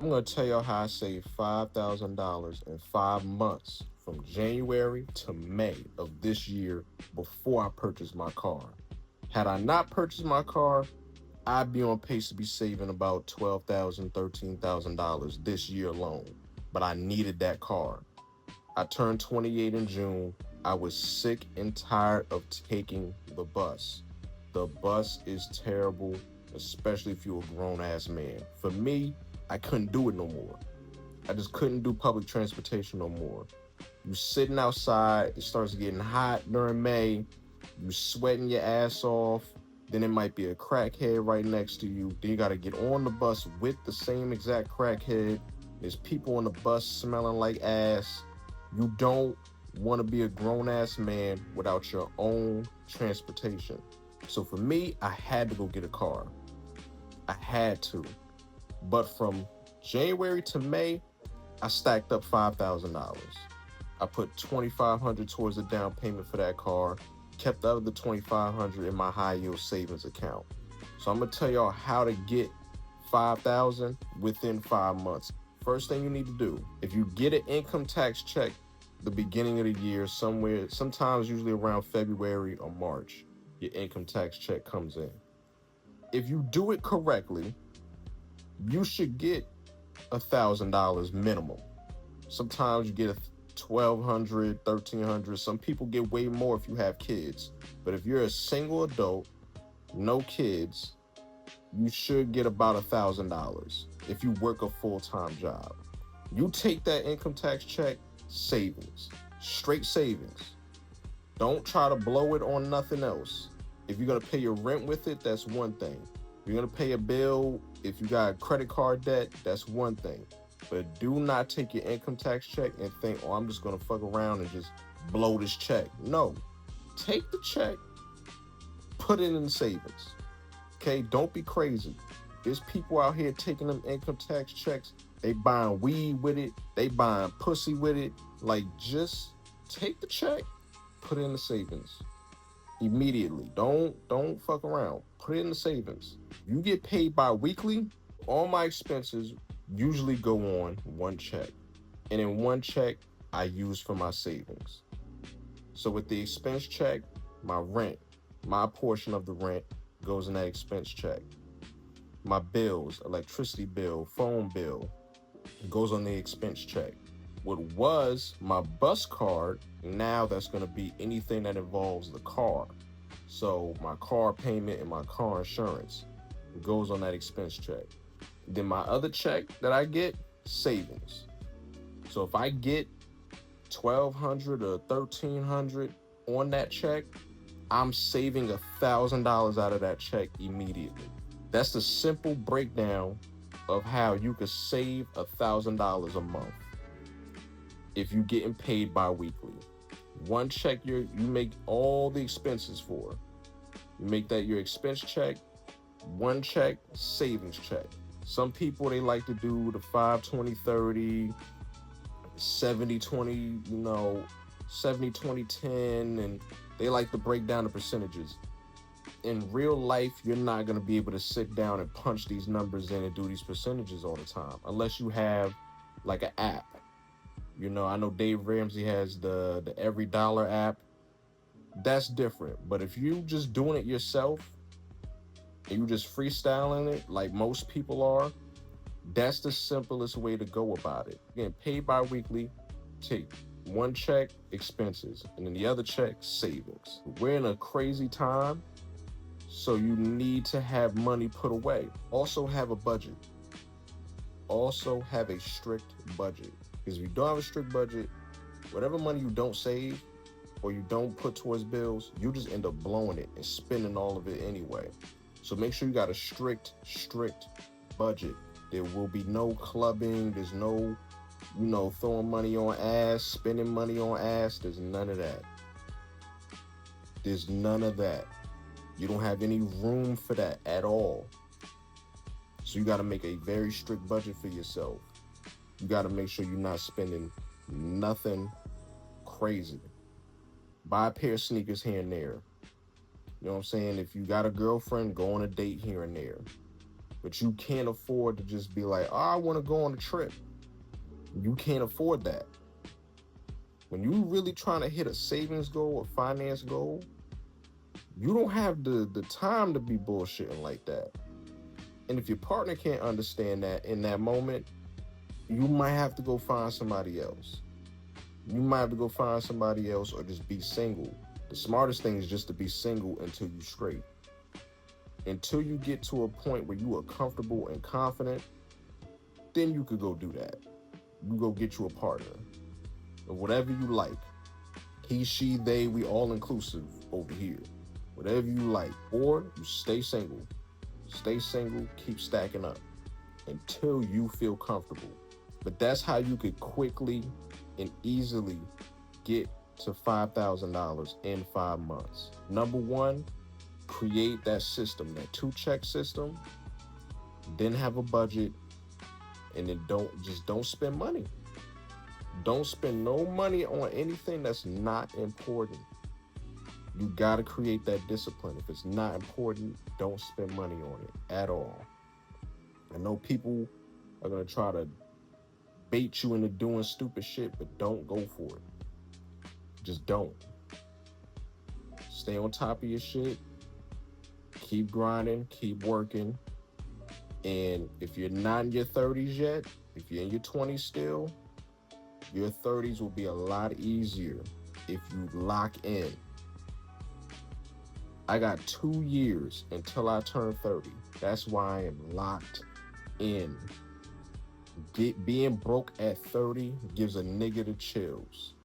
I'm going to tell y'all how I saved $5,000 in 5 months from January to May of this year before I purchased my car. Had I not purchased my car, I'd be on pace to be saving about $12,000, $13,000 this year alone. But I needed that car. I turned 28 in June. I was sick and tired of taking the bus. The bus is terrible, especially if you're a grown ass man. For me, I couldn't do it no more. I just couldn't do public transportation no more. You sitting outside, it starts getting hot during May, you sweating your ass off, then it might be a crackhead right next to you. Then you gotta get on the bus with the same exact crackhead. There's people on the bus smelling like ass. You don't want to be a grown ass man without your own transportation. So for me, I had to go get a car. I had to. But from January to May, I stacked up $5,000. I put 2,500 towards the down payment for that car, kept the other 2,500 in my high yield savings account. So I'm gonna tell y'all how to get 5,000 within 5 months. First thing you need to do, if you get an income tax check the beginning of the year, sometimes usually around February or March, your income tax check comes in. If you do it correctly, you should get $1,000 minimum. Sometimes you get 1,200, 1,300. Some people get way more if you have kids. But if you're a single adult, no kids, you should get about $1,000 if you work a full-time job. You take that income tax check, savings, straight savings. Don't try to blow it on nothing else. If you're gonna pay your rent with it, that's one thing. If you're gonna pay a bill, if you got credit card debt, that's one thing. But do not take your income tax check and think, oh, I'm just gonna fuck around and just blow this check. No. Take the check, put it in savings. Okay, don't be crazy. There's people out here taking them income tax checks. They buying weed with it. They buying pussy with it. Like, just take the check, put it in the savings immediately. Don't fuck around. Put it in the savings. You get paid bi-weekly. All my expenses usually go on one check. And in one check, I use for my savings. So with the expense check, my rent, my portion of the rent goes in that expense check. My bills, electricity bill, phone bill, goes on the expense check. What was my bus card, now that's going to be anything that involves the car. So my car payment and my car insurance goes on that expense check. Then my other check that I get, savings. So if I get 1,200 or 1,300 on that check, I'm saving $1,000 out of that check immediately. That's the simple breakdown of how you could save $1,000 a month if you're getting paid bi-weekly. One check you make all the expenses for. You make that your expense check, one check, savings check. Some people, they like to do the 5-20-30, 70-20, 70-20-10, and they like to break down the percentages. In real life, you're not going to be able to sit down and punch these numbers in and do these percentages all the time unless you have like an app. I know Dave Ramsey has the Every Dollar app. That's different. But if you just doing it yourself and you just freestyling it like most people are, that's the simplest way to go about it. Getting paid bi-weekly, take one check, expenses, and then the other check, savings. We're in a crazy time, so you need to have money put away. Also have a budget. Also have a strict budget. Because if you don't have a strict budget, whatever money you don't save or you don't put towards bills, you just end up blowing it and spending all of it anyway. So make sure you got a strict budget. There will be no clubbing. There's no, throwing money on ass, spending money on ass. There's none of that. There's none of that. You don't have any room for that at all. So you got to make a very strict budget for yourself. You got to make sure you're not spending nothing crazy. Buy a pair of sneakers here and there. You know what I'm saying? If you got a girlfriend, go on a date here and there. But you can't afford to just be like, oh, I want to go on a trip. You can't afford that. When you really trying to hit a savings goal, a finance goal, you don't have the time to be bullshitting like that. And if your partner can't understand that in that moment, you might have to go find somebody else. You might have to go find somebody else or just be single. The smartest thing is just to be single until you straight. Until you get to a point where you are comfortable and confident, then you could go do that. You go get you a partner or whatever you like. He, she, they, we all inclusive over here. Whatever you like. Or you stay single. Stay single, keep stacking up until you feel comfortable. But that's how you could quickly and easily get to $5,000 in 5 months. Number one, create that system, that 2-check system, then have a budget, and then don't spend money. Don't spend no money on anything that's not important. You gotta create that discipline. If it's not important, don't spend money on it at all. I know people are gonna try to bait you into doing stupid shit, but don't go for it. Just don't. Stay on top of your shit. Keep grinding, keep working. And if you're not in your 30s yet, if you're in your 20s still, your 30s will be a lot easier if you lock in. I got 2 years until I turn 30. That's why I am locked in. Being broke at 30 gives a nigga the chills.